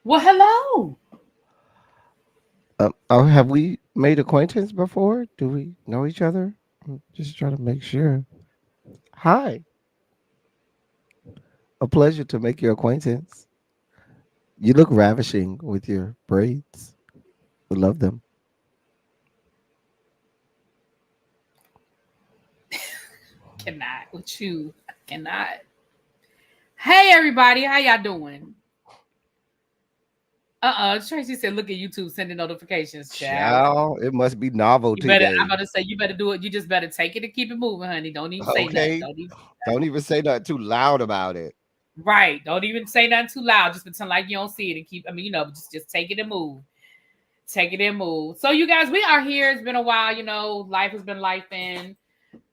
Well, hello. Oh, have we made acquaintance before? Do we know each other? I'm just trying to make sure. Hi, a pleasure to make your acquaintance. You look ravishing with your braids. I love them. Cannot with you. I cannot. Hey, everybody. How y'all doing? Tracy said, look at YouTube sending notifications, child. Ciao. It must be You novelty better, day. I'm about to say, you better do it. You just better take it and keep it moving, honey. Don't even say nothing. Okay. Don't even, Don't even say nothing too loud about it. right. Don't even say nothing too loud. Just pretend like you don't see it and keep, just take it and move. Take it and move. So, you guys, we are here. It's been a while. Life has been life in.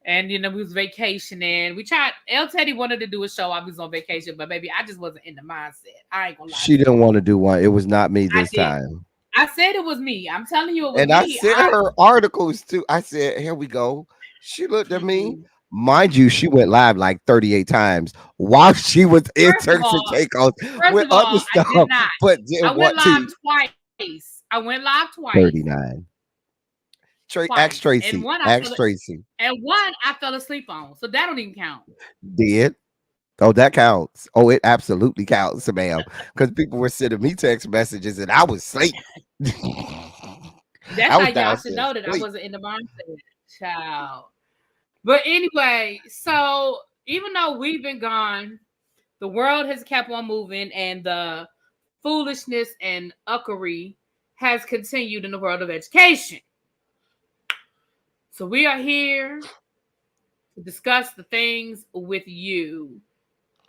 And we was vacationing. We tried. El Teddy wanted to do a show. I was on vacation, but maybe I just wasn't in the mindset. I ain't gonna lie She to didn't you. want to do one. It was not me I this did. time. I said it was me. I'm telling you, it was And I me. sent her articles too. I said, here we go. She looked at me. Mm-mm. Mind you, she went live like 38 times while she was in First of Turks and all, Caicos first with of other all, I did stuff, not. but I didn't went want live to. twice. I went live twice. 39. Twice. Ask And Tracy. one Ask Tracy. I fell asleep on. So that don't even count. Did. Oh, that counts. Oh, it absolutely counts, ma'am. Because people were sending me text messages and I was asleep. That's I how was y'all should downstairs know that I asleep. wasn't in the mindset. Child. But anyway, so even though we've been gone, the world has kept on moving and the foolishness and uckery has continued in the world of education. So we are here to discuss the things with you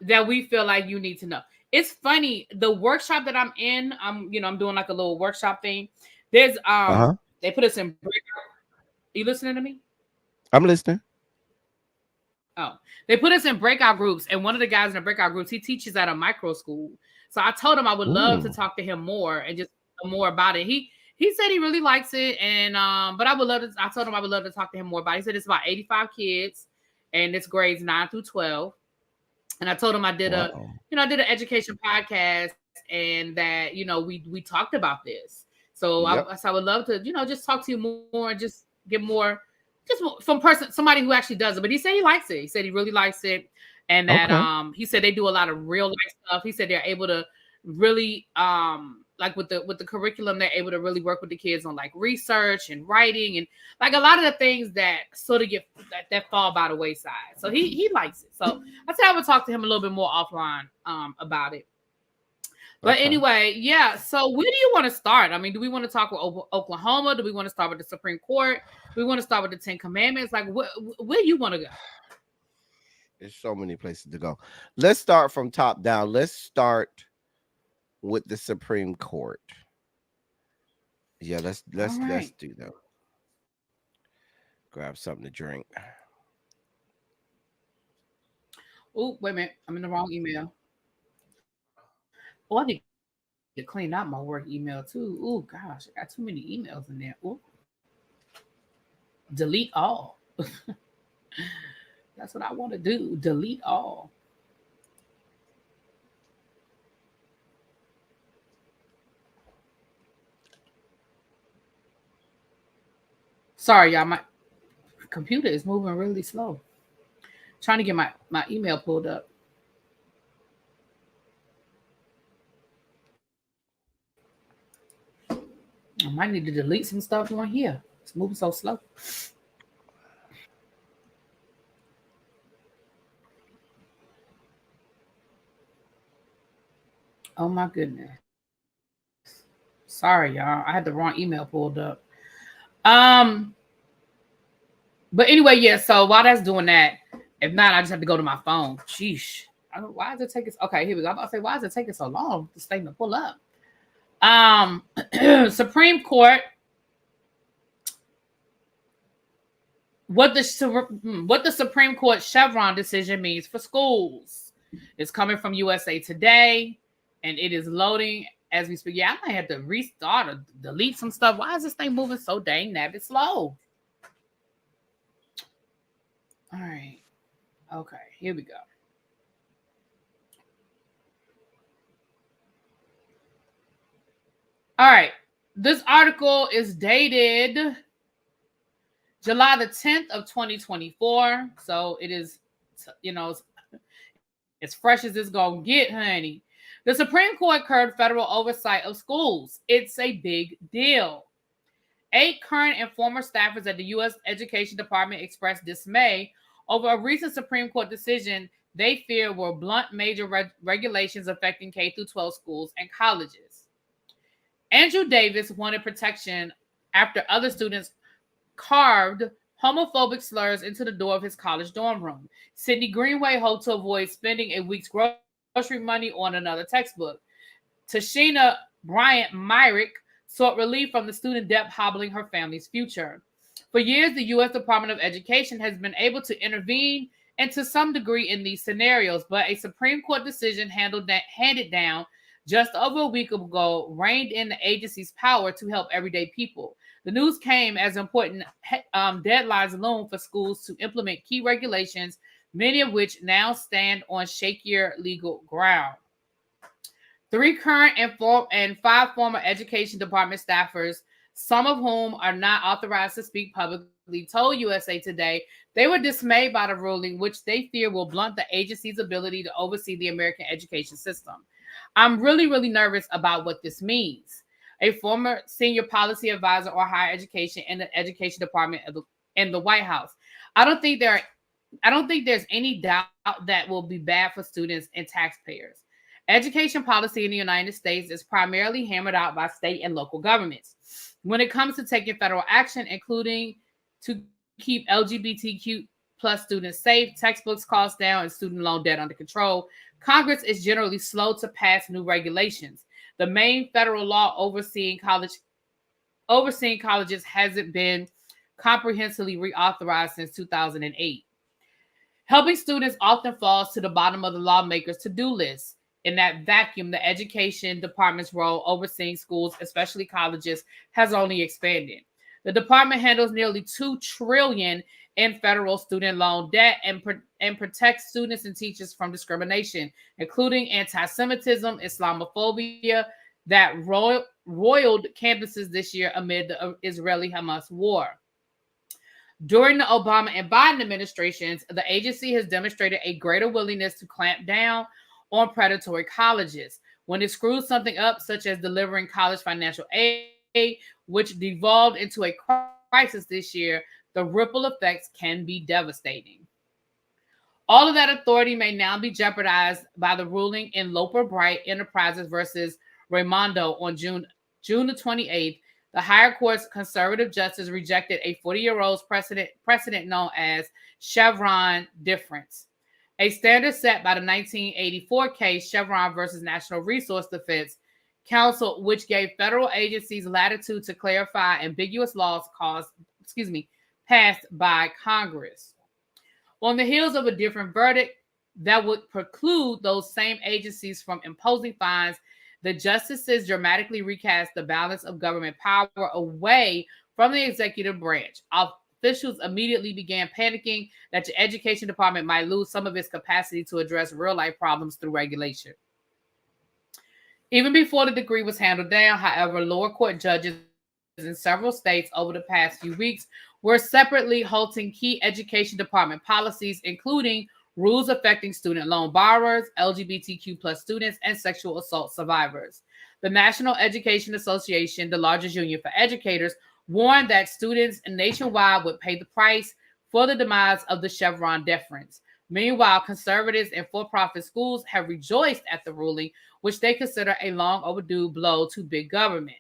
that we feel like you need to know. It's funny, the workshop that I'm in, I'm doing like a little workshop thing. There's Uh-huh. they put us in breakout. Are you listening to me? I'm listening. Oh, they put us in breakout groups, and one of the guys in the breakout groups, he teaches at a micro school. So I told him I would love to Ooh. talk to him more and just know more about it. He said he really likes it, and but I would love to. I told him I would love to talk to him more about it. He said it's about 85 kids, and it's grades 9 through 12. And I told him Wow. I did an education podcast, and that we talked about this. So Yep. I would love to just talk to you more and just get more from somebody who actually does it. But he said he likes it. He said he really likes it, and that Okay. he said they do a lot of real life stuff. He said they're able to really like with the curriculum, they're able to really work with the kids on like research and writing and like a lot of the things that sort of get that fall by the wayside. So he likes it. So I said I would talk to him a little bit more offline about it. But Okay. anyway, yeah. So where do you want to start? I mean, do we want to talk with Oklahoma? Do we want to start with the Supreme Court? Do we want to start with the Ten Commandments? Like, where do you want to go? There's so many places to go. Let's start from top down. Let's start with the Supreme Court. Yeah, let's All let's right. let's do that. Grab something to drink. Oh, wait a minute. I'm in the wrong email. Oh, I need to clean out my work email too. Oh gosh, I got too many emails in there. Oh, delete all. That's what I want to do. Delete all. Sorry, y'all. My computer is moving really slow. Trying to get my email pulled up. I might need to delete some stuff on here. It's moving so slow. Oh my goodness. Sorry, y'all. I had the wrong email pulled up. Um, but anyway, yeah. So while that's doing that, if not, I just have to go to my phone. Sheesh. Why is it taking? Okay, here we go. I'm about to say, why is it taking so long? This thing to pull up. Um, Supreme Court. What the Supreme Court Chevron decision means for schools. It's coming from USA Today, and it is loading as we speak. Yeah, I might have to restart or delete some stuff. Why is this thing moving so dang nabbit slow? All right. Okay, here we go. All right. This article is dated July the 10th of 2024. So it is, as fresh as it's going to get, honey. The Supreme Court curbed federal oversight of schools. It's a big deal. 8 current and former staffers at the U.S. Education Department expressed dismay over a recent Supreme Court decision they fear will blunt major regulations affecting K-12 schools and colleges. Andrew Davis wanted protection after other students carved homophobic slurs into the door of his college dorm room. Sydney Greenway hoped to avoid spending a week's grocery money on another textbook. Tashina Bryant Myrick sought relief from the student debt hobbling her family's future. For years, the U.S. Department of Education has been able to intervene and to some degree in these scenarios, but a Supreme Court decision handed down just over a week ago reined in the agency's power to help everyday people. The news came as important deadlines loom for schools to implement key regulations, many of which now stand on shakier legal ground. 3 current and 5 former Education Department staffers, some of whom are not authorized to speak publicly, told USA Today they were dismayed by the ruling, which they fear will blunt the agency's ability to oversee the American education system. I'm really, really nervous about what this means. A former senior policy advisor on higher education in the Education Department in the White House. I don't think there's any doubt that will be bad for students and taxpayers. Education policy in the United States is primarily hammered out by state and local governments. When it comes to taking federal action, including to keep LGBTQ plus students safe, textbooks costs down, and student loan debt under control, Congress is generally slow to pass new regulations. The main federal law overseeing colleges hasn't been comprehensively reauthorized since 2008. Helping students often falls to the bottom of the lawmakers' to-do list. In that vacuum, the Education Department's role overseeing schools, especially colleges, has only expanded. The department handles nearly $2 trillion in federal student loan debt and protects students and teachers from discrimination, including anti-Semitism, Islamophobia, that roiled campuses this year amid the Israeli-Hamas war. During the Obama and Biden administrations, the agency has demonstrated a greater willingness to clamp down on predatory colleges. When it screws something up, such as delivering college financial aid, which devolved into a crisis this year, the ripple effects can be devastating. All of that authority may now be jeopardized by the ruling in Loper Bright Enterprises versus Raimondo on June the 28th. The higher court's conservative justice rejected a 40-year-old precedent known as Chevron deference, a standard set by the 1984 case Chevron versus National Resource Defense Council, which gave federal agencies latitude to clarify ambiguous laws passed by Congress. On the heels of a different verdict that would preclude those same agencies from imposing fines, the justices dramatically recast the balance of government power away from the executive branch. Officials immediately began panicking that the Education Department might lose some of its capacity to address real-life problems through regulation. Even before the decree was handed down, however, lower court judges in several states over the past few weeks were separately halting key Education Department policies, including rules affecting student loan borrowers, LGBTQ plus students, and sexual assault survivors. The National Education Association, the largest union for educators, warned that students nationwide would pay the price for the demise of the Chevron deference. Meanwhile, conservatives and for-profit schools have rejoiced at the ruling, which they consider a long overdue blow to big government.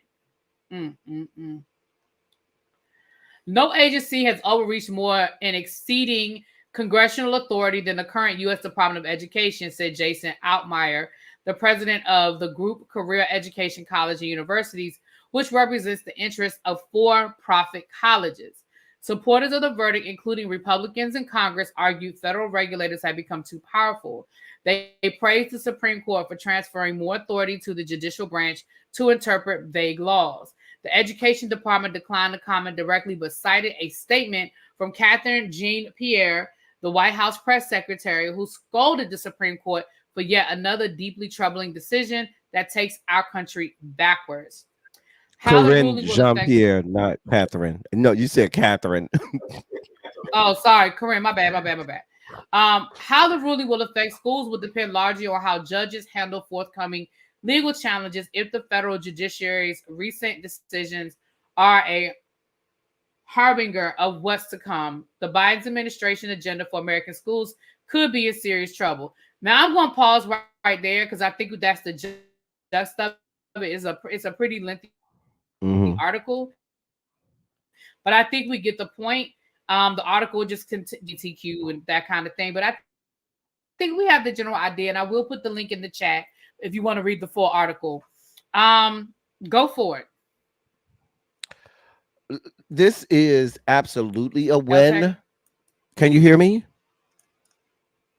No agency has overreached more in exceeding congressional authority than the current U.S. Department of Education, said Jason Altmaier, the president of the group Career Education College and Universities, which represents the interests of for-profit colleges. Supporters of the verdict, including Republicans in Congress, argued federal regulators have become too powerful. They praised the Supreme Court for transferring more authority to the judicial branch to interpret vague laws. The Education Department declined to comment directly, but cited a statement from Catherine Jean-Pierre, the White House press secretary, who scolded the Supreme Court for yet another deeply troubling decision that takes our country backwards. How the Corinne ruling will Jean affect. Pierre, not Catherine. No, you said Catherine. Oh, sorry, Corinne. My bad. How the ruling will affect schools will depend largely on how judges handle forthcoming legal challenges. If the federal judiciary's recent decisions are a harbinger of what's to come, the Biden administration agenda for American schools could be in serious trouble. Now, I'm going to pause right there because I think that's the gist of it. It's a pretty lengthy article, Hmm. but I think we get the point. The article just LGBTQ and that kind of thing. But I think we have the general idea, and I will put the link in the chat if you want to read the full article. Go for it. This is absolutely a LJ, win. Can you hear me?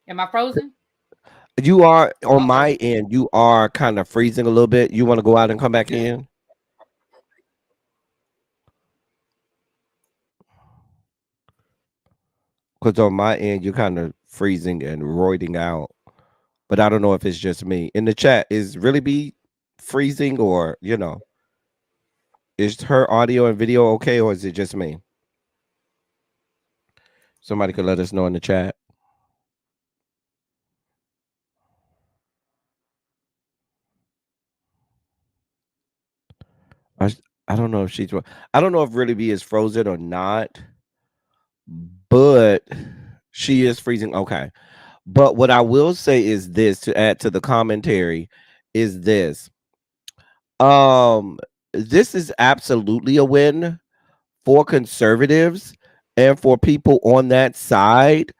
am I frozen? You are on Uh my oh. end. You are kind of freezing a little bit. You want to go out and come back in? Because on my end, you're kind of freezing and roiding out. But I don't know if it's just me. In the chat, is really be freezing or, is her audio and video okay or is it just me? Somebody could let us know in the chat. I, I don't know if she's, I don't know if really be is frozen or not, but she is freezing. Okay. But what I will say is this to add to the commentary is this. Um, this is absolutely a win for conservatives and for people on that side.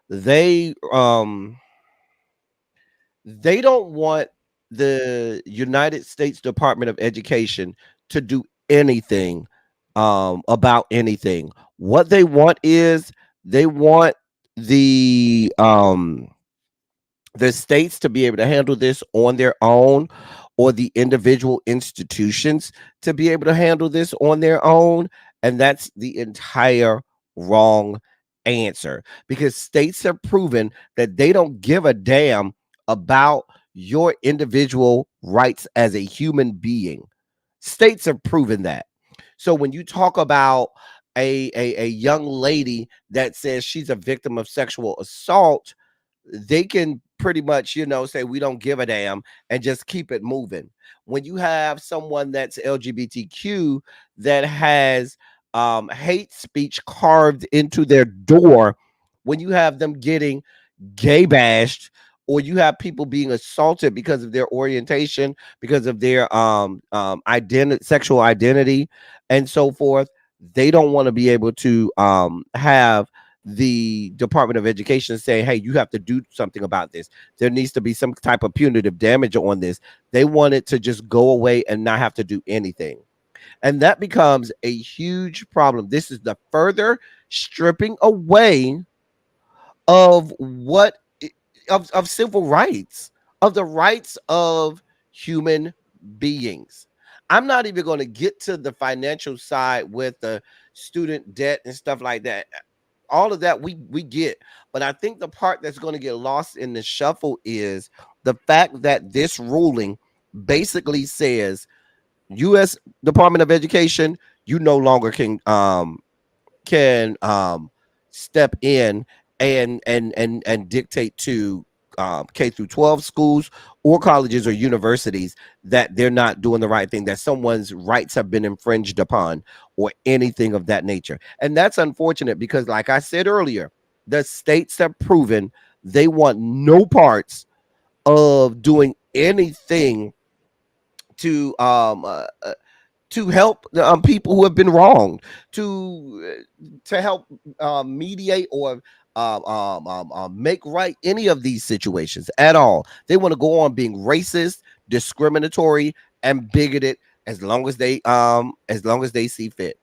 They don't want the United States Department of Education to do anything about anything. What they want is they want the um the states to be able to handle this on their own or the individual institutions to be able to handle this on their own, and that's the entire wrong answer because states have proven that they don't give a damn about your individual rights as a human being. States have proven that. So when you talk about a young lady that says she's a victim of sexual assault, they can pretty much, say we don't give a damn and just keep it moving. When you have someone that's LGBTQ that has hate speech carved into their door, when you have them getting gay bashed, or you have people being assaulted because of their orientation, because of their identity, sexual identity, and so forth, they don't want to be able to have the Department of Education say, hey, you have to do something about this. There needs to be some type of punitive damage on this. They want it to just go away and not have to do anything. And that becomes a huge problem. This is the further stripping away of what of civil rights, of the rights of human beings. I'm not even going to get to the financial side with the student debt and stuff like that. All of that we get, but I think the part that's going to get lost in the shuffle is the fact that this ruling basically says U.S. Department of Education, you no longer can step in and dictate to K through 12 schools or colleges or universities that they're not doing the right thing, that someone's rights have been infringed upon or anything of that nature. And that's unfortunate because, like I said earlier, the states have proven they want no parts of doing anything to help people who have been wronged, to help mediate or make right any of these situations at all. They want to go on being racist, discriminatory, and bigoted as long as they see fit,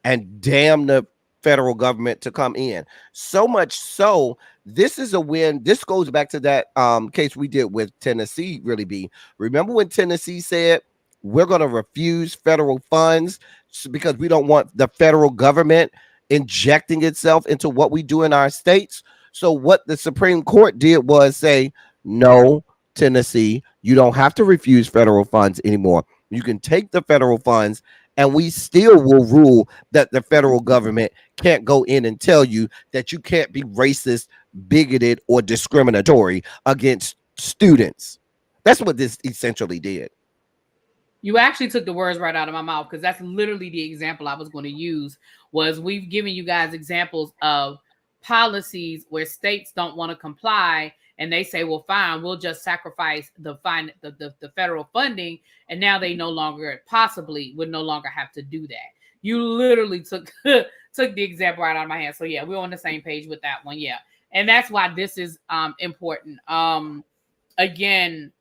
and damn the federal government to come in. So much so, this is a win. This goes back to that case we did with Tennessee, really be. Remember when Tennessee said, we're going to refuse federal funds because we don't want the federal government injecting itself into what we do in our states? So what the Supreme Court did was say, no, Tennessee, you don't have to refuse federal funds anymore. You can take the federal funds, and we still will rule that the federal government can't go in and tell you that you can't be racist, bigoted, or discriminatory against students. That's what this essentially did. You actually took the words right out of my mouth, because that's literally the example I was going to use. Was we've given you guys examples of policies where states don't want to comply, and they say, well, fine, we'll just sacrifice the federal funding, and now they no longer possibly would no longer have to do that. You literally took took the example right out of my hand. So yeah, we're on the same page with that one. Yeah. And that's why this is important. Again,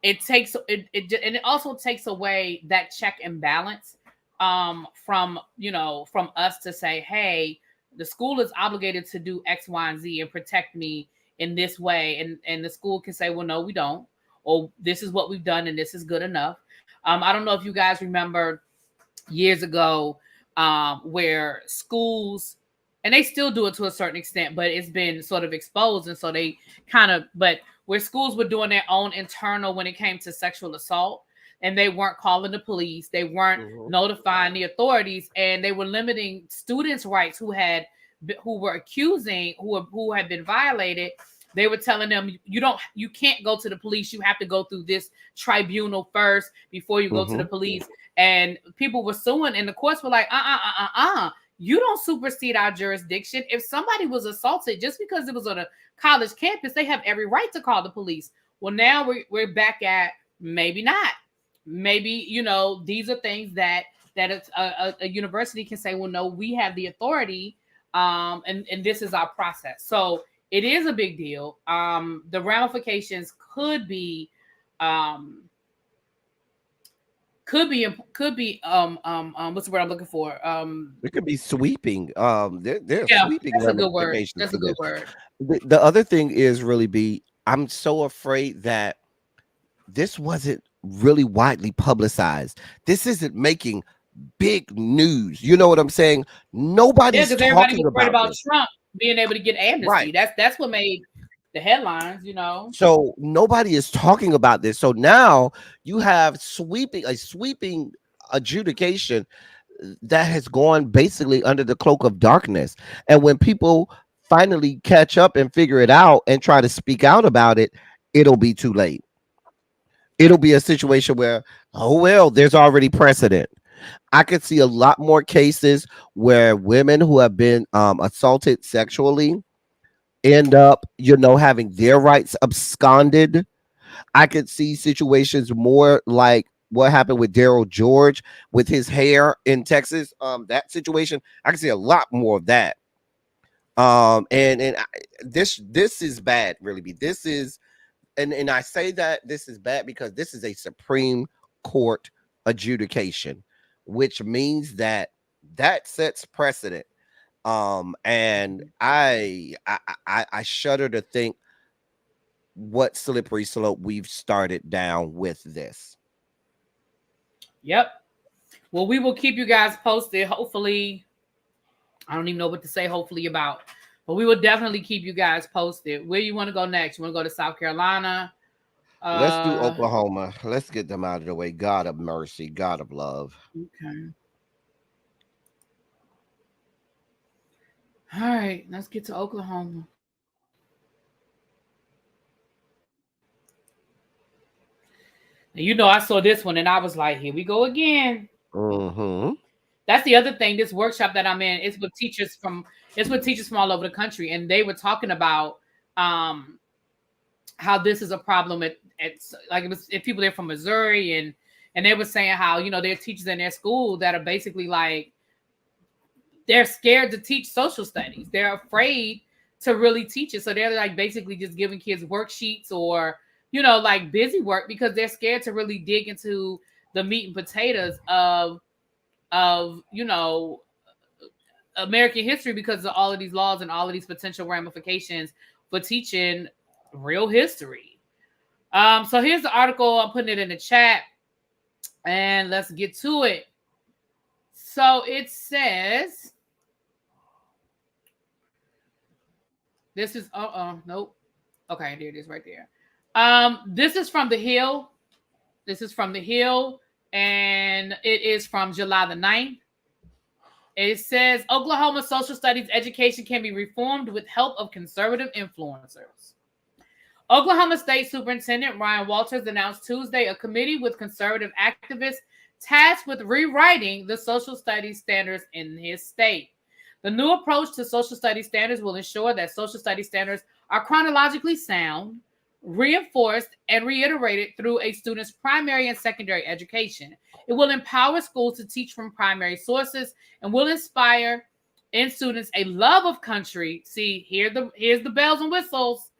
it takes and it also takes away that check and balance from from us to say, hey, the school is obligated to do X, Y, and Z and protect me in this way, and the school can say, well, no, we don't, or this is what we've done and this is good enough. I don't know if you guys remember years ago where schools, and they still do it to a certain extent, but it's been sort of exposed, and so they but where schools were doing their own internal when it came to sexual assault, and they weren't calling the police, they weren't notifying the authorities, and they were limiting students' rights who were accusing, who had been violated. They were telling them, you can't go to the police, you have to go through this tribunal first before you go to the police. And people were suing, and the courts were like, you don't supersede our jurisdiction. If somebody was assaulted just because it was on a college campus, they have every right to call the police. Well, now we're back at maybe not. Maybe, these are things that a university can say, well, no, we have the authority, and this is our process. So it is a big deal. The ramifications could be what's the word I'm looking for? It could be sweeping. There are sweeping that's a good word. ramifications That's to a good this. word. The other thing is really I'm so afraid that this wasn't really widely publicized. This isn't making big news. You know what I'm saying? Nobody's because everybody talking was worried about about this. Trump being able to get amnesty. Right. That's what made the headlines, So nobody is talking about this. So now you have a sweeping adjudication that has gone basically under the cloak of darkness. And when people finally catch up and figure it out and try to speak out about it, it'll be too late. It'll be a situation where, oh, well, there's already precedent. I could see a lot more cases where women who have been assaulted sexually end up, having their rights absconded. I could see situations more like what happened with Daryl George with his hair in Texas. That situation, I can see a lot more of that. This is bad, really. This is, and I say that this is bad because this is a Supreme Court adjudication, which means that sets precedent. And I shudder to think what slippery slope we've started down with this. Yep. Well, we will keep you guys posted. Hopefully, I don't even know what to say hopefully about, but we will definitely keep you guys posted. Where you want to go next? You want to go to South Carolina? Let's do Oklahoma. Let's get them out of the way. God of mercy, God of love. Okay. All right, let's get to Oklahoma. And I saw this one and I was like, here we go again. That's the other thing. This workshop that I'm in is with teachers from all over the country, and they were talking about how this is a problem at like it was if people there from Missouri, and they were saying how there are teachers in their school that are basically like they're scared to teach social studies. They're afraid to really teach it, so they're like basically just giving kids worksheets or like busy work because they're scared to really dig into the meat and potatoes of American history because of all of these laws and all of these potential ramifications for teaching real history. So here's the article. I'm putting it in the chat and let's get to it. So it says, this is, nope. Okay, there it is right there. This is from The Hill. This is from The Hill. and it is from July the 9th. It says Oklahoma social studies education can be reformed with help of conservative influencers. Oklahoma State Superintendent Ryan Walters announced Tuesday a committee with conservative activists tasked with rewriting the social studies standards in his state. The new approach to social studies standards will ensure that social studies standards are chronologically sound, reinforced, and reiterated through a student's primary and secondary education. It will empower schools to teach from primary sources and will inspire in students a love of country. See, here's the bells and whistles.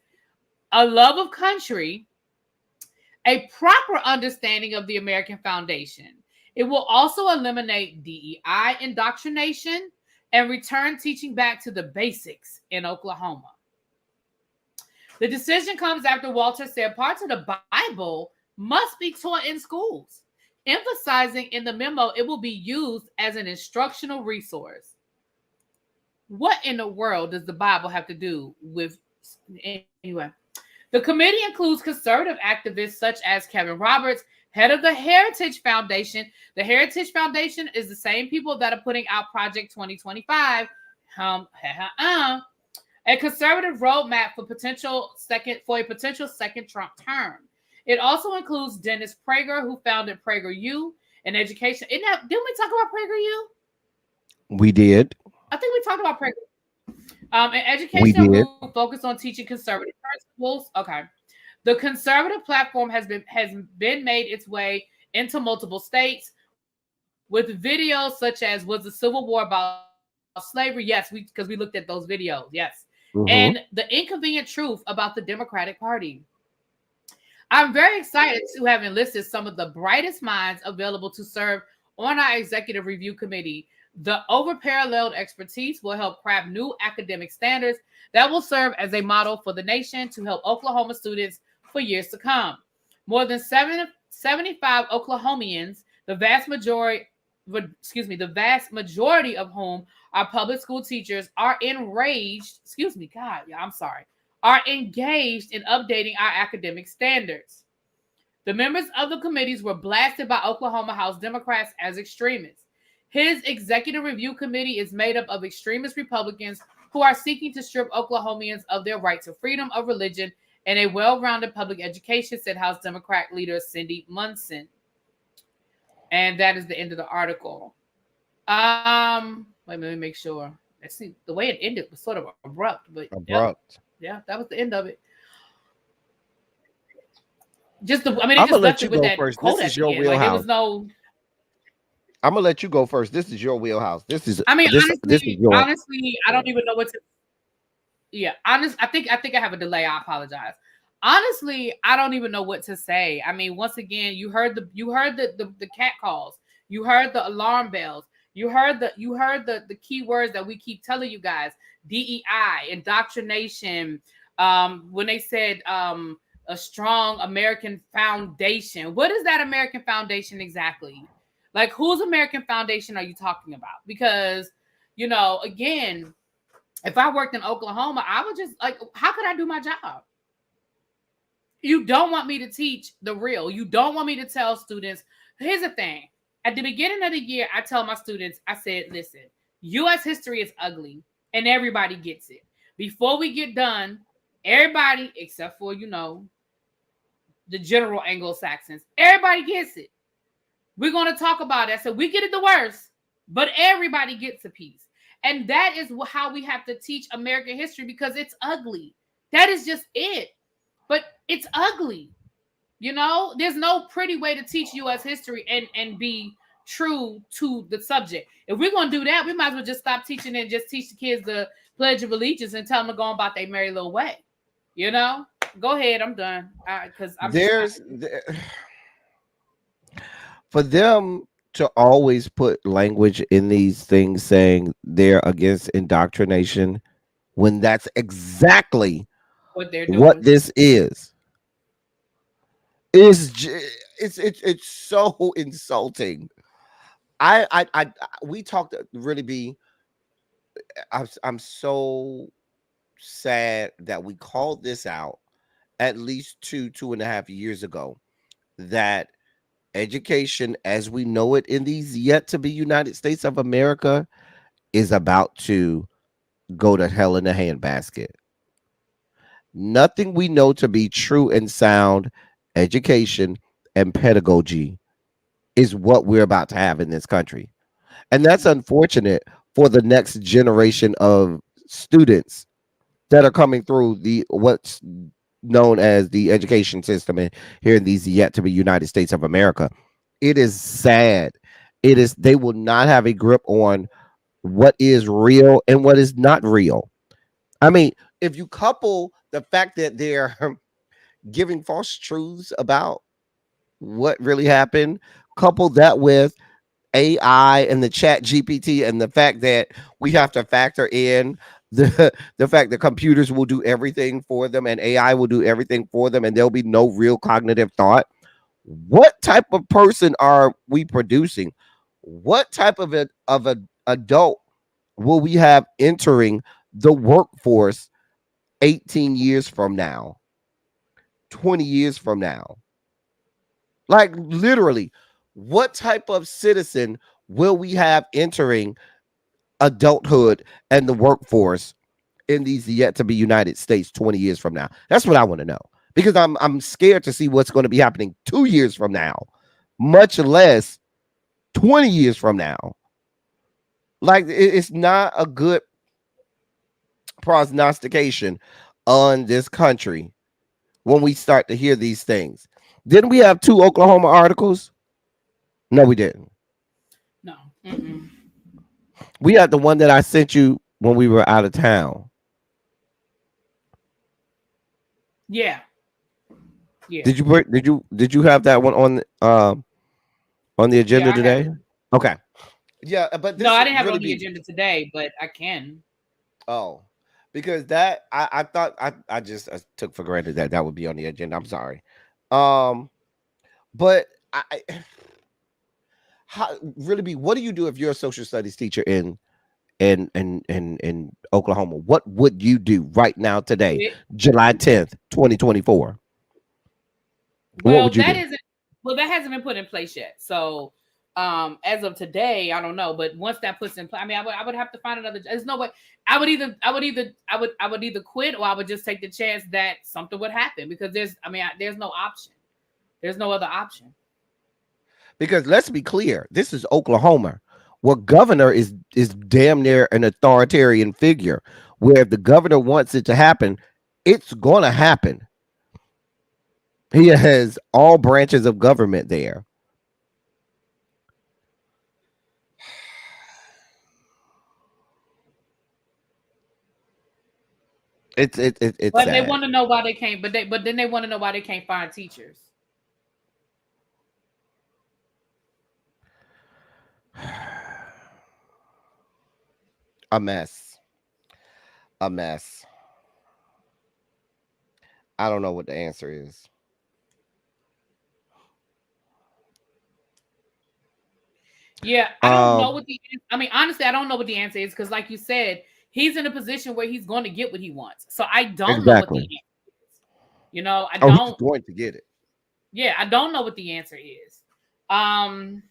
A love of country, a proper understanding of the American foundation. It will also eliminate DEI indoctrination and return teaching back to the basics in Oklahoma. The decision comes after Walter said parts of the Bible must be taught in schools, emphasizing in the memo it will be used as an instructional resource. What in the world does the Bible have to do with anyway? The committee includes conservative activists such as Kevin Roberts, head of the Heritage Foundation. The Heritage Foundation is the same people that are putting out Project 2025, a conservative roadmap for a potential second Trump term. It also includes Dennis Prager, who founded PragerU, an education. Didn't we talk about PragerU? We did. I think we talked about PragerU. An educational group focused on teaching conservative principles. Okay. The conservative platform has been made its way into multiple states with videos such as was the Civil War about slavery? Yes, because we looked at those videos. Yes. Mm-hmm. And the inconvenient truth about the Democratic Party. I'm very excited to have enlisted some of the brightest minds available to serve on our executive review committee. The over-paralleled expertise will help craft new academic standards that will serve as a model for the nation to help Oklahoma students for years to come. More than 75 Oklahomians, the vast majority of whom are public school teachers, are engaged in updating our academic standards. The members of the committees were blasted by Oklahoma House Democrats as extremists. His executive review committee is made up of extremist Republicans who are seeking to strip Oklahomians of their right to freedom of religion and a well-rounded public education, said House Democrat leader Cindy Munson. And that is the end of the article. Let me make sure. Let's see. The way it ended was sort of abrupt, but yeah, that was the end of it. It just left it with that quote at the end. Like it was no. I'm gonna let you go first. This is your wheelhouse. Honestly, I don't even know what to. Yeah, I think I have a delay. I apologize. Honestly, I don't even know what to say. I mean, once again, you heard the cat calls. You heard the alarm bells. You heard the key words that we keep telling you guys: DEI, indoctrination. When they said a strong American foundation. What is that American foundation exactly? Like, whose American foundation are you talking about? Because, again, if I worked in Oklahoma, I would just how could I do my job? You don't want me to teach the real. You don't want me to tell students. Here's the thing. At the beginning of the year, I tell my students, I said, listen, U.S. history is ugly and everybody gets it. Before we get done, everybody, except for, the general Anglo-Saxons, everybody gets it. We're going to talk about it. So we get it the worst, but everybody gets a piece. And that is how we have to teach American history, because it's ugly. That is just it. But it's ugly. There's no pretty way to teach U.S. history and be true to the subject. If we're going to do that, we might as well just stop teaching and just teach the kids the Pledge of Allegiance and tell them to go on about their merry little way. Go ahead. I'm done. Because for them to always put language in these things saying they're against indoctrination, when that's exactly what they're doing. What this is it's so insulting. We talked really I'm so sad that we called this out at least 2.5 years ago, that education as we know it in these yet to be United States of America is about to go to hell in a handbasket. Nothing we know to be true and sound education and pedagogy is what we're about to have in this country. And that's unfortunate for the next generation of students that are coming through the what's known as the education system here in these yet to be United States of America. It is sad. It is they will not have a grip on what is real and what is not real. I mean, if you couple the fact that they're giving false truths about what really happened, couple that with AI and the chat GPT and the fact that we have to factor in the fact that computers will do everything for them and AI will do everything for them and there'll be no real cognitive thought. What type of person are we producing? What type of a adult will we have entering the workforce 18 years from now, 20 years from now? Like literally, what type of citizen will we have entering adulthood and the workforce in these yet to be United States 20 years from now? That's what I want to know. Because I'm scared to see what's going to be happening 2 years from now, much less 20 years from now. Like it's not a good prognostication on this country when we start to hear these things. Didn't we have 2 Oklahoma articles? No, we didn't. No. Mm-mm. We had the one that I sent you when we were out of town. Yeah. Yeah. Did you have that one on the agenda Yeah, I have today? it. Okay. Yeah, but No, this I would didn't have it really on the be agenda today, but I can. oh because that I thought I just I took for granted that that would be on the agenda. I'm sorry. Um, but how really be what do you do if you're a social studies teacher in Oklahoma? What would you do right now today, Quit. July 10th, 2024? What Well, would you that do? isn't well, that hasn't been put in place yet. So as of today, I don't know. But once that puts in place, I mean, I would have to find another. There's no way. I would either quit or I would just take the chance that something would happen because there's no option. There's no other option. Because let's be clear, this is Oklahoma, where governor is damn near an authoritarian figure. Where if the governor wants it to happen, it's gonna happen. He has all branches of government there. It's But they sad. want to know why they can't. But then they want to know why they can't find teachers. A mess. A mess. I don't know what the answer is. Yeah, I don't know Um, what the. I mean, honestly, I don't know what the answer is because, like you said, he's in a position where he's going to get what he wants. So I don't know what the exactly. answer is. I Oh, he's don't. going to get it. Yeah, I don't know what the answer is. Um,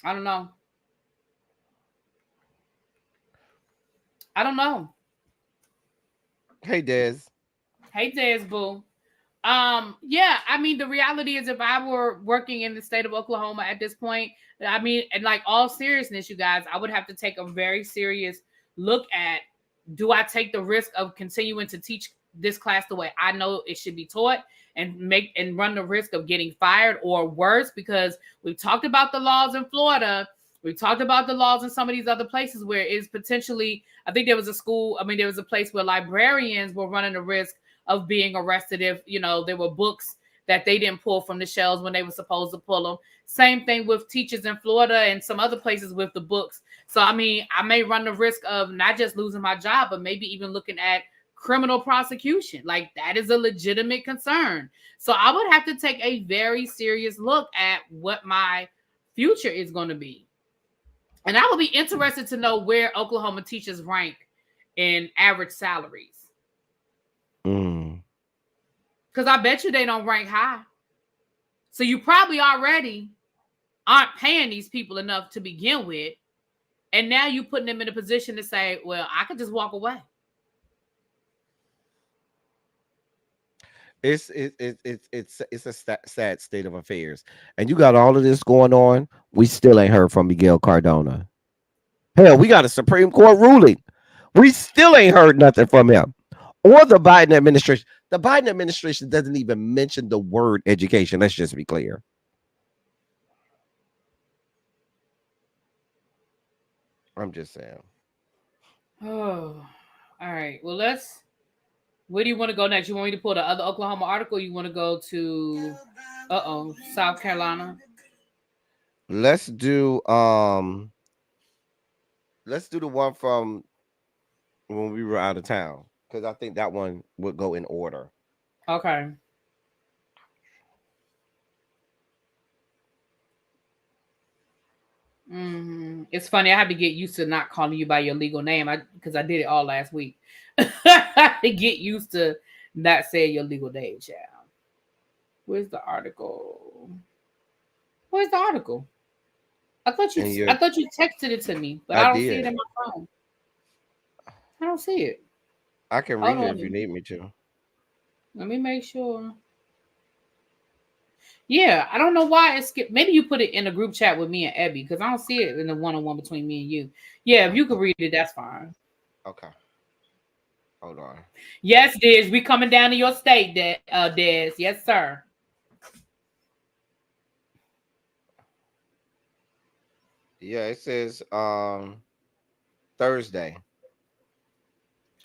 I don't know. I don't know. Hey, Des. Hey, Des Boo. Yeah, I mean, the reality is, if I were working in the state of Oklahoma at this point, I mean, and like all seriousness, you guys, I would have to take a very serious look at: do I take the risk of continuing to teach this class the way I know it should be taught and run the risk of getting fired or worse? Because we've talked about the laws in Florida. We talked about the laws in some of these other places where it's potentially, I think there was a school, I mean, there was a place where librarians were running the risk of being arrested if, there were books that they didn't pull from the shelves when they were supposed to pull them. Same thing with teachers in Florida and some other places with the books. So, I mean, I may run the risk of not just losing my job, but maybe even looking at criminal prosecution. Like, that is a legitimate concern. So I would have to take a very serious look at what my future is going to be. And I would be interested to know where Oklahoma teachers rank in average salaries. Mm. Because I bet you they don't rank high. So you probably already aren't paying these people enough to begin with. And now you putting them in a position to say, well, I could just walk away. It's a sad state of affairs, and you got all of this going on. We still ain't heard from Miguel Cardona. Hell, we got a Supreme Court ruling. We still ain't heard nothing from him or the Biden administration. The Biden administration doesn't even mention the word education. Let's just be clear. I'm just saying. Oh, all right. Well, where do you want to go next? You want me to pull the other Oklahoma article? You want to go to, South Carolina? Let's do um let's do the one from when we were out of town because I think that one would go in order. Okay. It's funny. I had to get used to not calling you by your legal name. Because I did it all last week. I get used to not saying your legal name, child. Where's the article? Where's the article? I thought you texted it to me, but I I don't see it did. in my phone. I don't see it. I can Hold read it on. if you need me to. Let me make sure. Yeah, I don't know why it skipped. Maybe you put it in a group chat with me and Abby because I don't see it in the one-on-one between me and you. Yeah, if you could read it, that's fine. Okay. Hold on. Yes, Diz, we coming down to your state, Des. Yes, sir. Yeah, it says Thursday.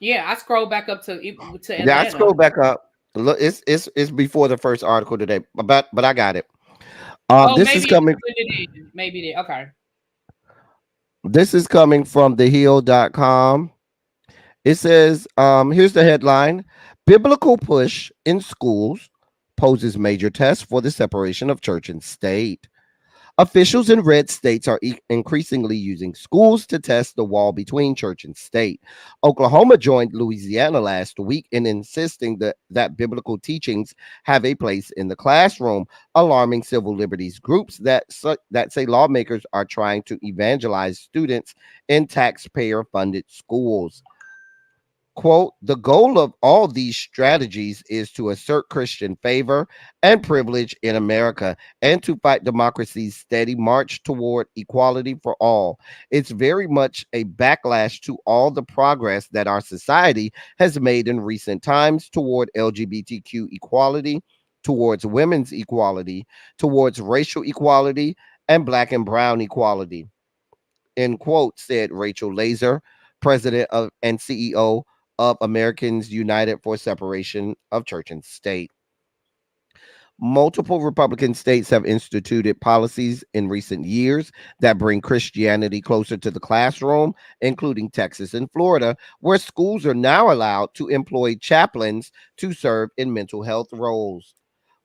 Yeah, I scrolled back up to Yeah, I Atlanta. scroll back up. Look, it's before the first article today, but I got it. Oh, This is maybe coming. it is. Maybe it is. Okay. This is coming from thehill.com. It says, here's the headline: Biblical push in schools poses major test for the separation of church and state. Officials in red states are increasingly using schools to test the wall between church and state. Oklahoma joined Louisiana last week in insisting that biblical teachings have a place in the classroom, alarming civil liberties groups that say lawmakers are trying to evangelize students in taxpayer funded schools. Quote, the goal of all these strategies is to assert Christian favor and privilege in America and to fight democracy's steady march toward equality for all. It's very much a backlash to all the progress that our society has made in recent times toward LGBTQ equality, towards women's equality, towards racial equality, and black and brown equality. End quote, said Rachel Laser, president of and CEO of Americans United for Separation of Church and State. Multiple Republican states have instituted policies in recent years that bring Christianity closer to the classroom, including Texas and Florida, where schools are now allowed to employ chaplains to serve in mental health roles.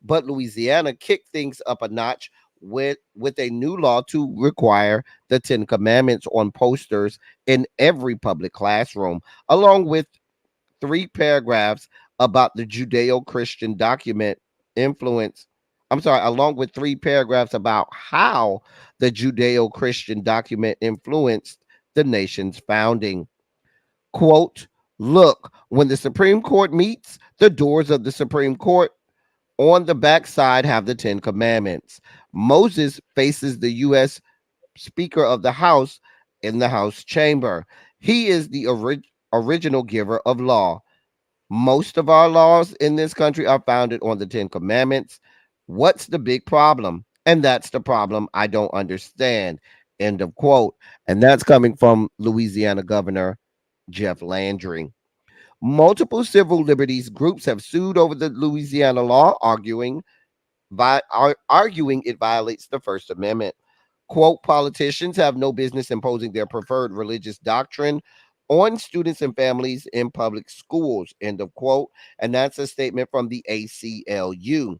But Louisiana kicked things up a notch with a new law to require the Ten Commandments on posters in every public classroom, along with 3 paragraphs about the Judeo-Christian document influence. I'm sorry, along with 3 paragraphs about how the Judeo-Christian document influenced the nation's founding. Quote, look, when the Supreme Court meets, the doors of the Supreme Court on the backside have the Ten Commandments. Moses faces the U.S. Speaker of the House in the House chamber. He is the original giver of law. Most of our laws in this country are founded on the Ten Commandments. What's the big problem? And that's the problem I don't understand. End of quote. And that's coming from Louisiana Governor Jeff Landry. Multiple civil liberties groups have sued over the Louisiana law, arguing it violates the First Amendment. Quote, politicians have no business imposing their preferred religious doctrine on students and families in public schools, end of quote. And that's a statement from the ACLU.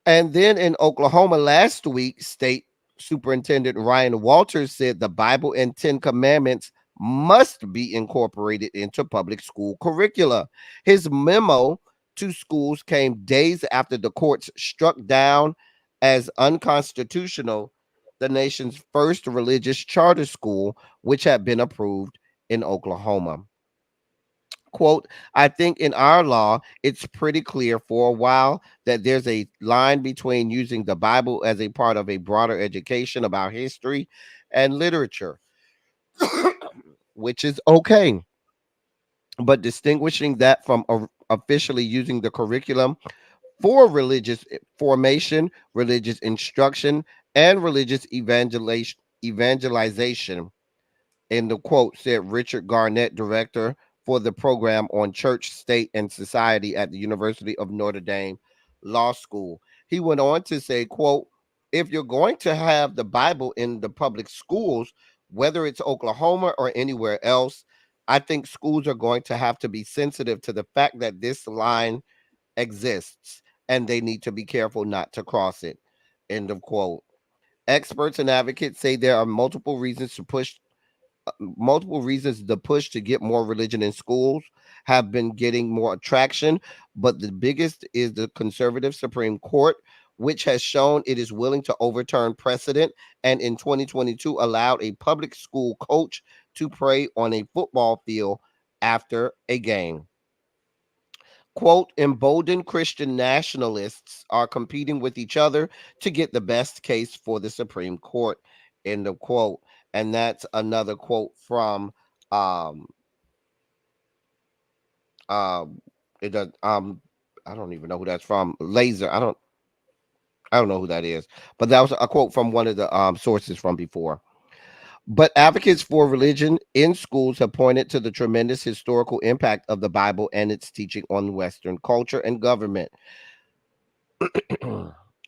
And then in Oklahoma last week, State Superintendent Ryan Walters said the Bible and Ten Commandments must be incorporated into public school curricula. His memo to schools came days after the courts struck down as unconstitutional the nation's first religious charter school, which had been approved in Oklahoma. Quote, I think in our law, it's pretty clear for a while that there's a line between using the Bible as a part of a broader education about history and literature, which is okay, but distinguishing that from officially using the curriculum for religious formation, religious instruction, and religious evangelization, in the quote, said Richard Garnett, director for the program on church, state, and society at the University of Notre Dame Law School. He went on to say, quote, if you're going to have the Bible in the public schools, whether it's Oklahoma or anywhere else, I think schools are going to have to be sensitive to the fact that this line exists and they need to be careful not to cross it. End of quote. Experts and advocates say there are multiple reasons the push to get more religion in schools have been getting more traction, but the biggest is the conservative Supreme Court, which has shown it is willing to overturn precedent and in 2022 allowed a public school coach to pray on a football field after a game. Quote, emboldened Christian nationalists are competing with each other to get the best case for the Supreme Court, end of quote. And that's another quote from um it does I don't even know who that's from. Laser. I don't know who that is, but that was a quote from one of the sources from before. But advocates for religion in schools have pointed to the tremendous historical impact of the Bible and its teaching on Western culture and government.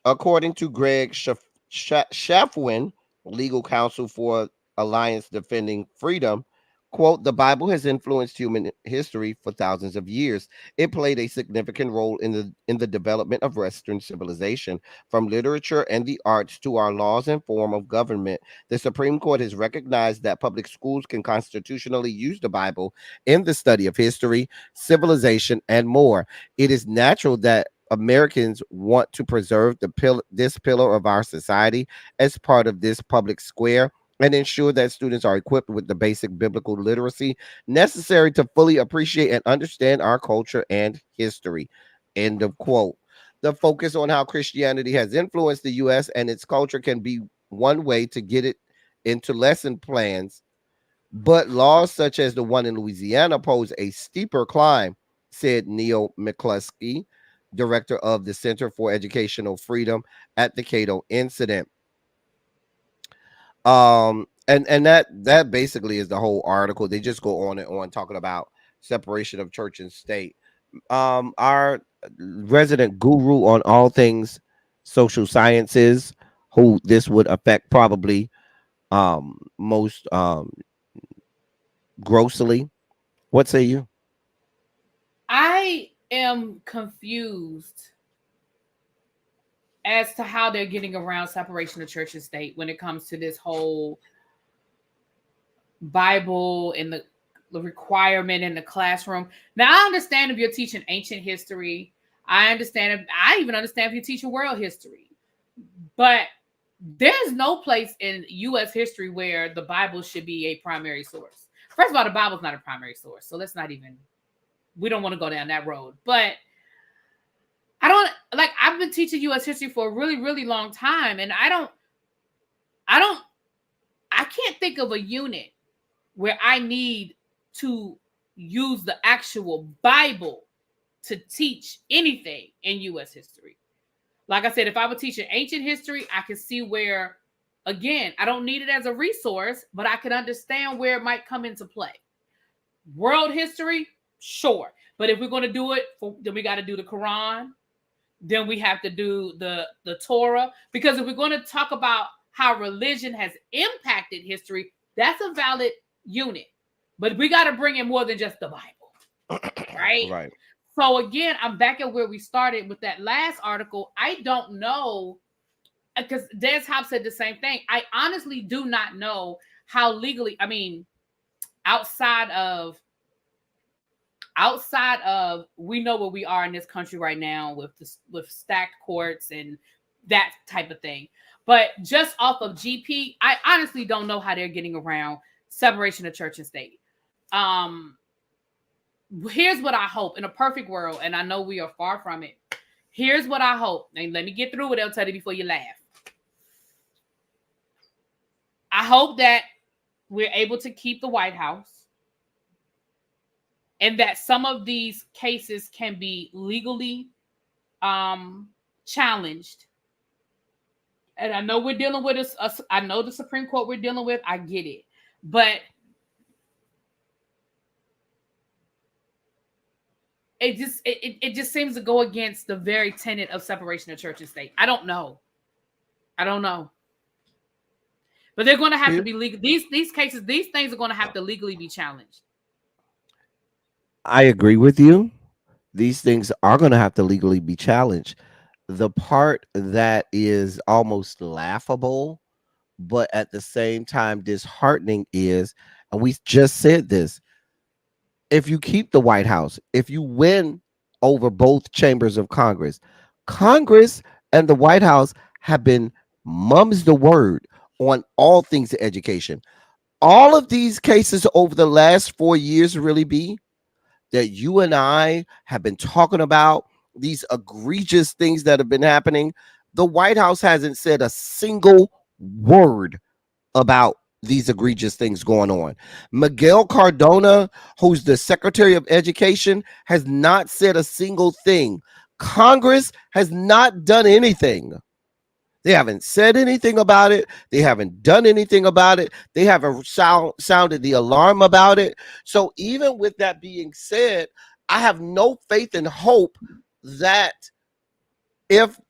According to Greg Shafwin, legal counsel for Alliance Defending Freedom, quote, the Bible has influenced human history for thousands of years. It played a significant role in the development of Western civilization, from literature and the arts to our laws and form of government. The Supreme Court has recognized that public schools can constitutionally use the Bible in the study of history, civilization, and more. It is natural that Americans want to preserve this pillar of our society as part of this public square and ensure that students are equipped with the basic biblical literacy necessary to fully appreciate and understand our culture and history. End of quote. The focus on how Christianity has influenced the U.S. and its culture can be one way to get it into lesson plans, but laws such as the one in Louisiana pose a steeper climb, said Neil McCluskey, director of the Center for Educational Freedom at the Cato Incident. And that basically is the whole article. They just go on and on talking about separation of church and state. Our resident guru on all things social sciences, who this would affect probably most grossly. What say you? I am confused as to how they're getting around separation of church and state when it comes to this whole Bible and the requirement in the classroom. Now, I understand if you're teaching ancient history. I even understand if you're teaching world history. But there's no place in U.S. history where the Bible should be a primary source. First of all, the Bible's not a primary source. So we don't want to go down that road. But I've been teaching U.S. history for a really, really long time. And I can't think of a unit where I need to use the actual Bible to teach anything in U.S. history. Like I said, if I were teaching ancient history, I can see where, again, I don't need it as a resource, but I can understand where it might come into play. World history, sure. But if we're going to do it, then we got to do the Quran. Then we have to do the Torah. Because if we're going to talk about how religion has impacted history, that's a valid unit. But we got to bring in more than just the Bible. Right? Right. So again, I'm back at where we started with that last article. I don't know, because Des Hop said the same thing. I honestly do not know how legally, outside of outside of, we know where we are in this country right now with stacked courts and that type of thing. But just off of GP, I honestly don't know how they're getting around separation of church and state. Here's what I hope in a perfect world, and I know we are far from it. Here's what I hope, and let me get through it. I'll tell you before you laugh. I hope that we're able to keep the White House, and that some of these cases can be legally challenged. And I know we're dealing with I know the Supreme Court we're dealing with. I get it, but it just seems to go against the very tenet of separation of church and state. I don't know. But they're going to have to be legal. These cases, these things are going to have to legally be challenged. I agree with you. These things are going to have to legally be challenged. The part that is almost laughable, but at the same time disheartening is, and we just said this, if you keep the White House, if you win over both chambers of Congress, Congress and the White House have been mum's the word on all things education. All of these cases over the last 4 years really be that you and I have been talking about, these egregious things that have been happening. The White House hasn't said a single word about these egregious things going on. Miguel Cardona, who's the Secretary of Education, has not said a single thing. Congress has not done anything. They haven't said anything about it. They haven't done anything about it. They haven't sounded the alarm about it. So even with that being said, I have no faith and hope that if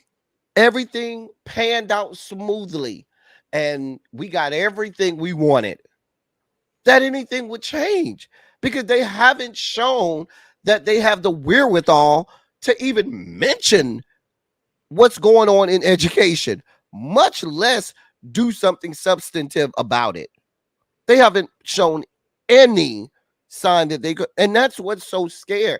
everything panned out smoothly and we got everything we wanted, that anything would change, because they haven't shown that they have the wherewithal to even mention what's going on in education, much less do something substantive about it. They haven't shown any sign that they could, and that's what's so scary.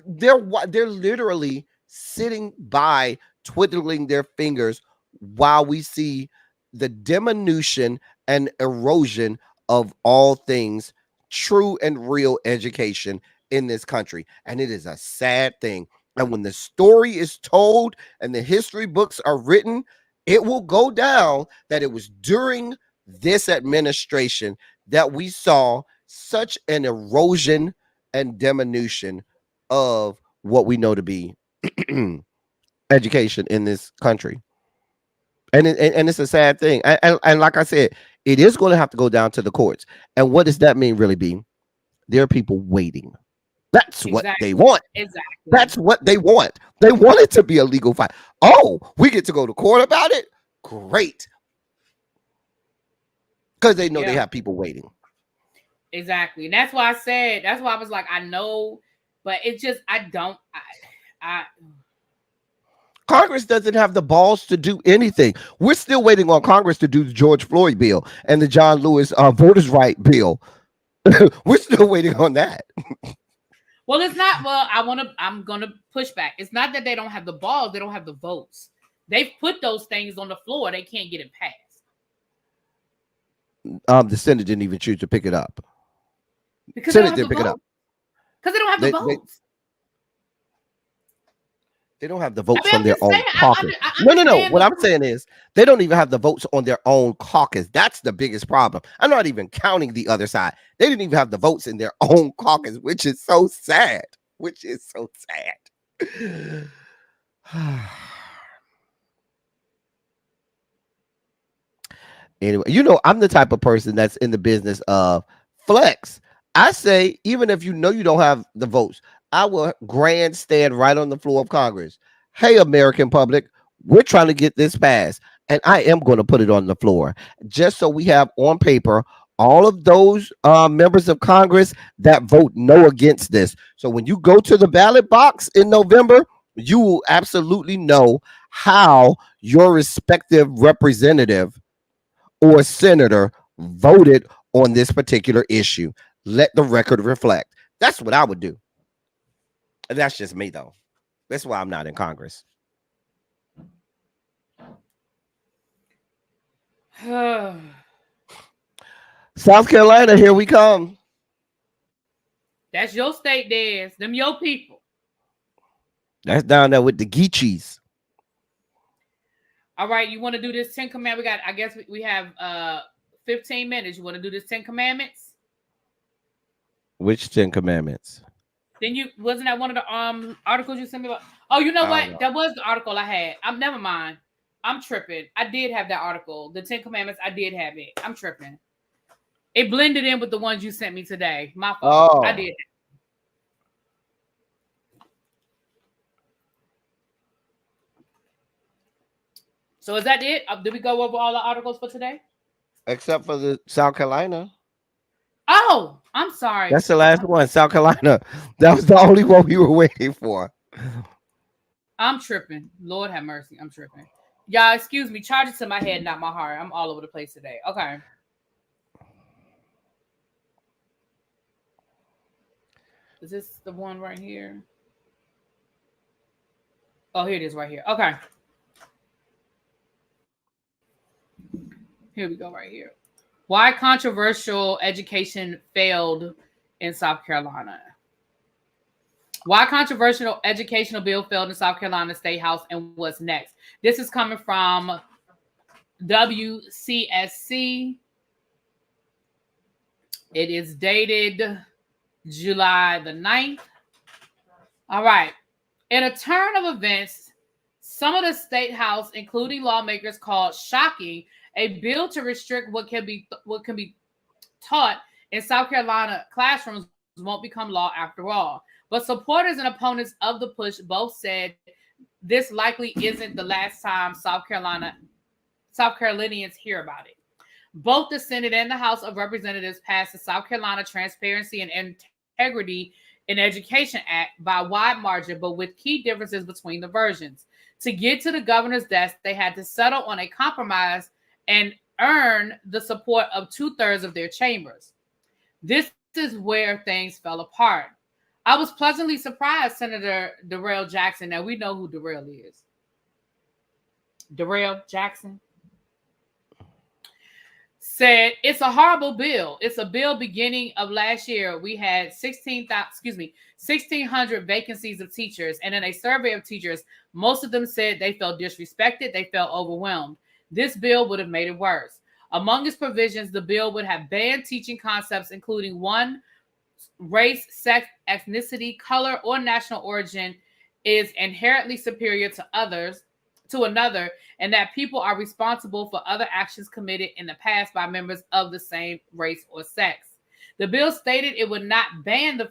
They're literally sitting by, twiddling their fingers while we see the diminution and erosion of all things true and real education in this country. And it is a sad thing. And when the story is told and the history books are written, it will go down that it was during this administration that we saw such an erosion and diminution of what we know to be education in this country. And it's a sad thing. And like I said, it is going to have to go down to the courts. And what does that mean, really, be? There are people waiting. That's what they want. Exactly. That's what they want. They want it to be a legal fight. Oh, we get to go to court about it? Great. Because they know they have people waiting. Exactly. And that's why I was like, I know, but it's just, Congress doesn't have the balls to do anything. We're still waiting on Congress to do the George Floyd bill and the John Lewis voters' right bill. We're still waiting on that. Well, it's not. Well, I'm gonna push back. It's not that they don't have the balls; they don't have the votes. They've put those things on the floor. They can't get it passed. The Senate didn't even choose to pick it up. Because Senate didn't pick it up because they don't have the votes. They don't have the votes from their own caucus. No. What I'm saying is they don't even have the votes on their own caucus. That's the biggest problem. I'm not even counting the other side. They didn't even have the votes in their own caucus, which is so sad. Anyway, I'm the type of person that's in the business of flex. I say, even if you know you don't have the votes, I will grandstand right on the floor of Congress. Hey, American public, we're trying to get this passed, and I am going to put it on the floor just so we have on paper all of those members of Congress that vote no against this. So when you go to the ballot box in November, you will absolutely know how your respective representative or senator voted on this particular issue. Let the record reflect. That's what I would do. And that's just me, though. That's why I'm not in Congress. South Carolina, here we come. That's your state, Des. Them your people. That's down there with the Geechees. All right, you want to do this 10 commandments? I guess we have 15 minutes. You want to do this 10 commandments? Which 10 commandments? Then you wasn't that one of the articles you sent me about? Oh, you know what? That was the article I had. Never mind. I'm tripping. I did have that article. The 10 commandments, I did have it. I'm tripping. It blended in with the ones you sent me today. My fault. Oh. I did. So is that it? Did we go over all the articles for today? Except for the South Carolina. Oh, I'm sorry. That's the last one, South Carolina. That was the only one we were waiting for. I'm tripping. Lord have mercy. I'm tripping. Y'all, excuse me. Charge it to my head, not my heart. I'm all over the place today. Okay. Is this the one right here? Oh, here it is right here. Okay. Here we go right here. Why controversial education failed in South Carolina? Why controversial educational bill failed in South Carolina State House and what's next? This is coming from WCSC. It is dated July the 9th. All right. In a turn of events, some of the State House, including lawmakers, called shocking a bill to restrict what can be taught in South Carolina classrooms won't become law after all. But supporters and opponents of the push both said this likely isn't the last time South Carolinians hear about it. Both the Senate and the House of Representatives passed the South Carolina Transparency and Integrity in Education Act by a wide margin, but with key differences between the versions. To get to the governor's desk, they had to settle on a compromise and earn the support of 2/3 of their chambers. This is where things fell apart. I was pleasantly surprised Senator Darrell Jackson, now we know who Darrell is. Darrell Jackson said, it's a horrible bill. It's a bill beginning of last year. We had 1,600 vacancies of teachers. And in a survey of teachers, most of them said they felt disrespected. They felt overwhelmed. This bill would have made it worse. Among its provisions, the bill would have banned teaching concepts, including one, race, sex, ethnicity, color, or national origin is inherently superior to another, and that people are responsible for other actions committed in the past by members of the same race or sex. The bill stated it would not ban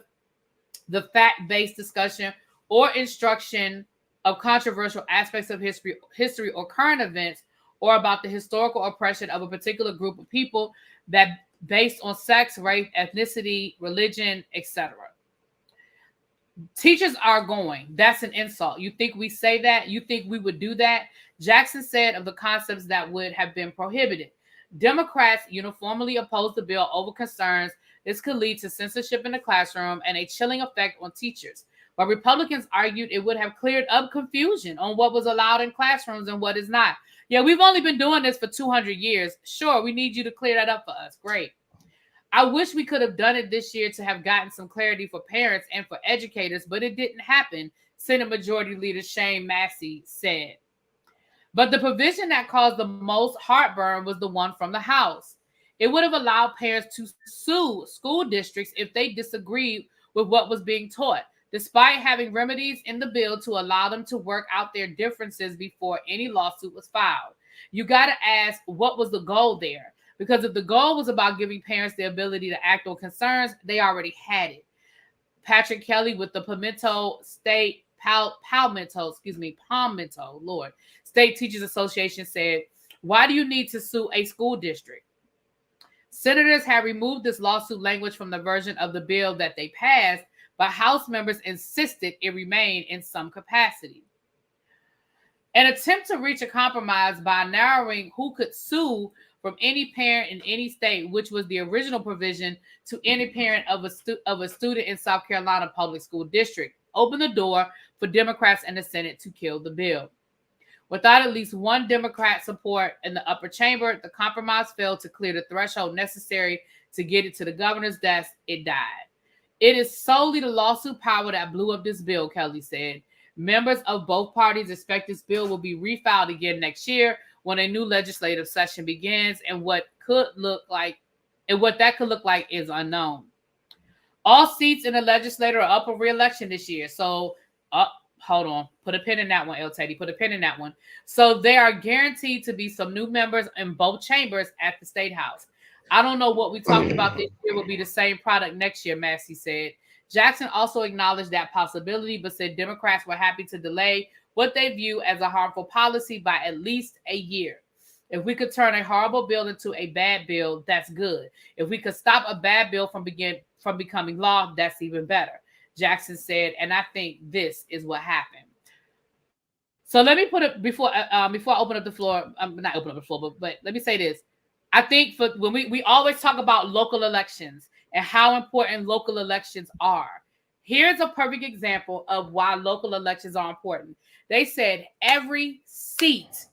the fact-based discussion or instruction of controversial aspects of history or current events, or about the historical oppression of a particular group of people that based on sex, race, ethnicity, religion, etc. Teachers are going. That's an insult. You think we say that? You think we would do that? Jackson said of the concepts that would have been prohibited. Democrats uniformly opposed the bill over concerns this could lead to censorship in the classroom and a chilling effect on teachers. But Republicans argued it would have cleared up confusion on what was allowed in classrooms and what is not. Yeah, we've only been doing this for 200 years. Sure, we need you to clear that up for us. Great. I wish we could have done it this year to have gotten some clarity for parents and for educators, but it didn't happen, Senate Majority Leader Shane Massey said. But the provision that caused the most heartburn was the one from the House. It would have allowed parents to sue school districts if they disagreed with what was being taught, despite having remedies in the bill to allow them to work out their differences before any lawsuit was filed. You got to ask, what was the goal there? Because if the goal was about giving parents the ability to act on concerns, they already had it. Patrick Kelly with the Palmetto State Teachers Association said, why do you need to sue a school district? Senators have removed this lawsuit language from the version of the bill that they passed, but House members insisted it remain in some capacity. An attempt to reach a compromise by narrowing who could sue from any parent in any state, which was the original provision to any parent of a student in South Carolina public school district, opened the door for Democrats in the Senate to kill the bill. Without at least one Democrat support in the upper chamber, the compromise failed to clear the threshold necessary to get it to the governor's desk. It died. It is solely the lawsuit power that blew up this bill, Kelly said. Members of both parties expect this bill will be refiled again next year when a new legislative session begins, and what that could look like is unknown. All seats in the legislature are up for re-election this year. So, hold on. Put a pin in that one, El Teddy. Put a pin in that one. So there are guaranteed to be some new members in both chambers at the State House. I don't know what we talked about this year will be the same product next year, Massey said. Jackson also acknowledged that possibility, but said Democrats were happy to delay what they view as a harmful policy by at least a year. If we could turn a horrible bill into a bad bill, that's good. If we could stop a bad bill from becoming law, that's even better, Jackson said, and I think this is what happened. So let me put it before I open up the floor. I'm not open up the floor, but let me say this. I think for when we always talk about local elections and how important local elections are. Here's a perfect example of why local elections are important. They said every seat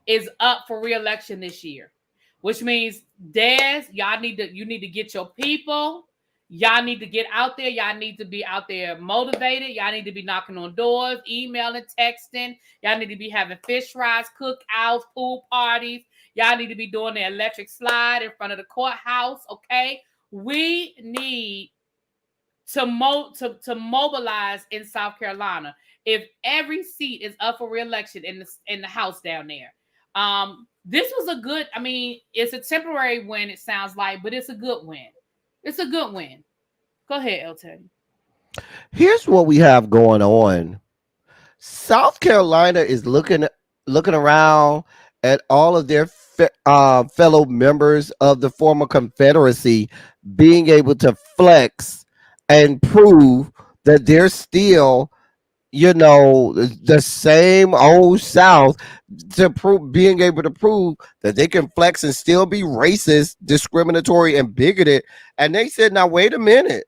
is up for re-election this year, which means Des, you need to get your people. Y'all need to get out there. Y'all need to be out there motivated. Y'all need to be knocking on doors, emailing, texting. Y'all need to be having fish fries, cookouts, pool parties. Y'all need to be doing the electric slide in front of the courthouse, okay? We need to mobilize in South Carolina. If every seat is up for re-election in the House down there, this was a good. I mean, it's a temporary win. It sounds like, but it's a good win. It's a good win. Go ahead, El Teddy. Here's what we have going on. South Carolina is looking around at all of their fellow members of the former Confederacy being able to flex and prove that they're still, the same old South, being able to prove that they can flex and still be racist, discriminatory, and bigoted. And they said, now, wait a minute.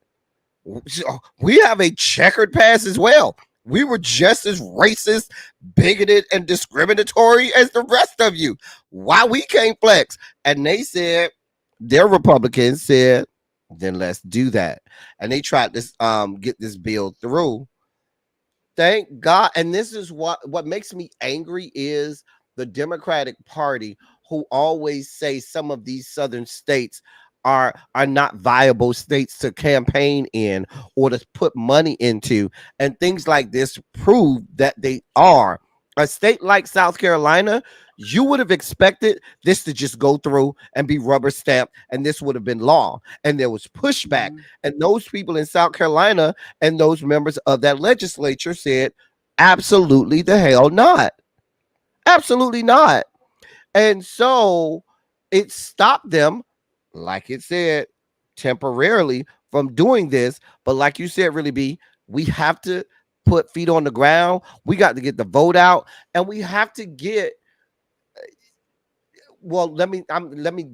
We have a checkered past as well. We were just as racist, bigoted, and discriminatory as the rest of you. Why we can't flex? And they said, their Republicans said, then let's do that. And they tried to get this bill through. Thank God. And this is what makes me angry is the Democratic Party, who always say some of these southern states are not viable states to campaign in or to put money into, and things like this prove that they are. A state like South Carolina, you would have expected this to just go through and be rubber stamped, and this would have been law. And there was pushback, and those people in South Carolina and those members of that legislature said, absolutely the hell not. Absolutely not. And so it stopped them, like it said, temporarily from doing this. But like you said, really, B, we have to put feet on the ground. We got to get the vote out, and we have to get. Well, let me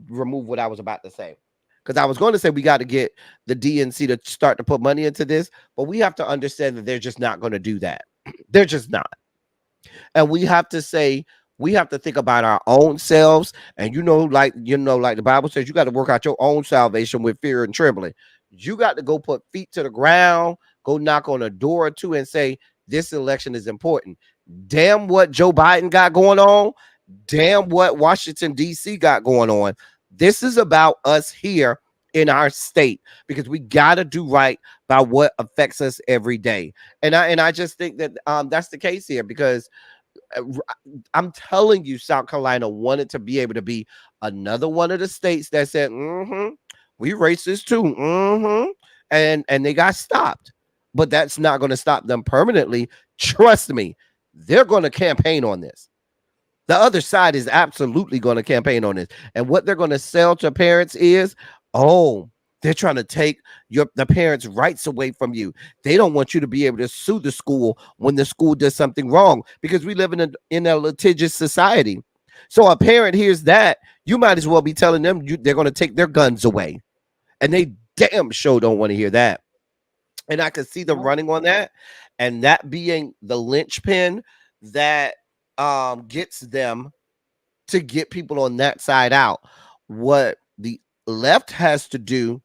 remove what I was about to say, because I was going to say we got to get the DNC to start to put money into this, but we have to understand that they're just not going to do that. They're just not, and we have to say. We have to think about our own selves. And like the Bible says, you got to work out your own salvation with fear and trembling. You got to go put feet to the ground, go knock on a door or two and say, this election is important. Damn what Joe Biden got going on. Damn what Washington, D.C. got going on. This is about us here in our state, because we got to do right by what affects us every day. And I just think that that's the case here, because I'm telling you, South Carolina wanted to be able to be another one of the states that said, we racist too. And they got stopped. But that's not going to stop them permanently. Trust me, they're going to campaign on this. The other side is absolutely going to campaign on this. And what they're going to sell to parents is, they're trying to take the parents' rights away from you. They don't want you to be able to sue the school when the school does something wrong, because we live in a litigious society. So a parent hears that, you might as well be telling them they're going to take their guns away. And they damn sure don't want to hear that. And I could see them running on that, and that being the linchpin that gets them to get people on that side out. What the left has to do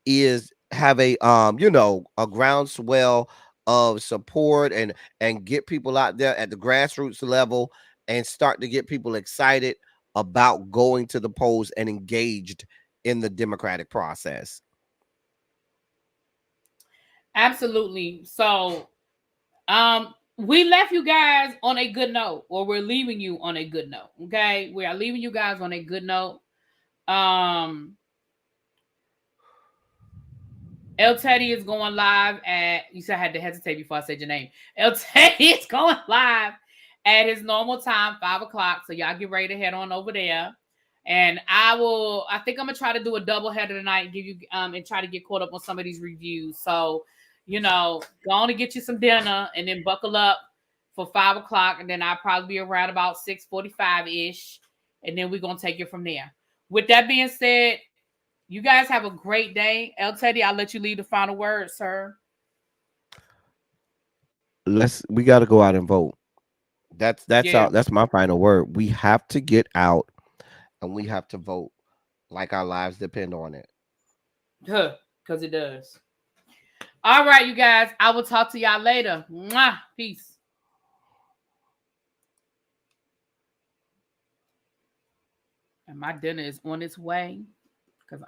is have a a groundswell of support and get people out there at the grassroots level and start to get people excited about going to the polls and engaged in the democratic process. Absolutely. So we left you guys on a good note, or we're leaving you on a good note. Okay, we are leaving you guys on a good note. El Teddy is going live at, you said I had to hesitate before I said your name. El Teddy is going live at his normal time, 5 o'clock. So y'all get ready to head on over there. And I think I'm gonna try to do a double header tonight and give you and try to get caught up on some of these reviews. So, go on and get you some dinner and then buckle up for 5 o'clock. And then I'll probably be around about 6:45-ish. And then we're gonna take it from there. With that being said, you guys have a great day. El Teddy, I'll let you leave the final word, sir. We got to go out and vote. That's my final word. We have to get out and we have to vote like our lives depend on it. Because it does. All right, you guys. I will talk to y'all later. Mwah. Peace. And my dinner is on its way.